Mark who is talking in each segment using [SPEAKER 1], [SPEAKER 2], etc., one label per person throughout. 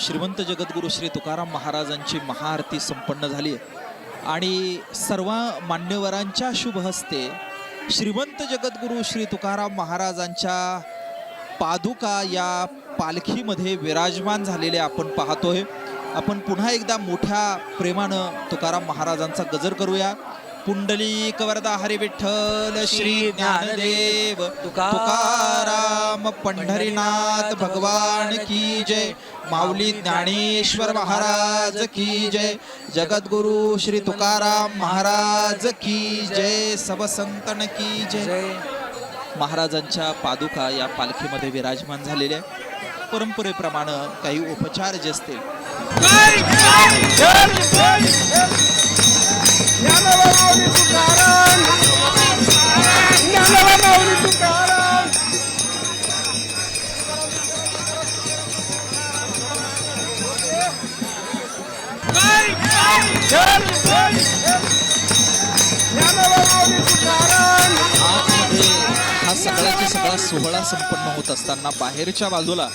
[SPEAKER 1] श्रीमंत जगद्गुरु श्री तुकाराम महाराजांची महाआरती संपन्न झाली आणि सर्व मान्यवरांच्या शुभ हस्ते श्रीमंत जगद्गुरु श्री तुकाराम महाराजांच्या पादुका या पालखीमध्ये विराजमान झालेले आपण पाहतोय। आपण पुन्हा एकदा मोठ्या प्रेमानं तुकाराम महाराजांचा गजर करूया। पुंडलिक वरदा हरी विठ्ठल श्री ज्ञानदेव तुकाराम पंढरीनाथ भगवान की जय। माऊली ज्ञानेश्वर महाराज की जय। जगद्गुरु श्री तुकाराम महाराज की जय। सब संतन की जय। महाराजांच्या पादुका या पालखीमध्ये विराजमान झालेल्या परंपरेप्रमाणे काही उपचार जे असतील हा सगळ्याचा सगळा सोहळा संपन्न होत असताना बाहेरच्या बाजूला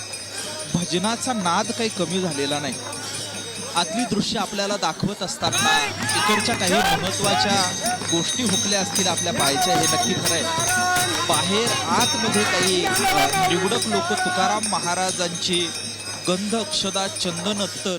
[SPEAKER 1] भजनाचा नाद काही कमी झालेला नाही। आतली दृश्य आपल्याला दाखवत असताना इकडच्या काही महत्त्वाच्या गोष्टी हुकल्या असतील आपल्या पायाच्या, हे नक्की खरं आहे। बाहेर आतमध्ये काही निवडक लोक तुकाराम महाराजांची गंध अक्षदा चंदन अत्तर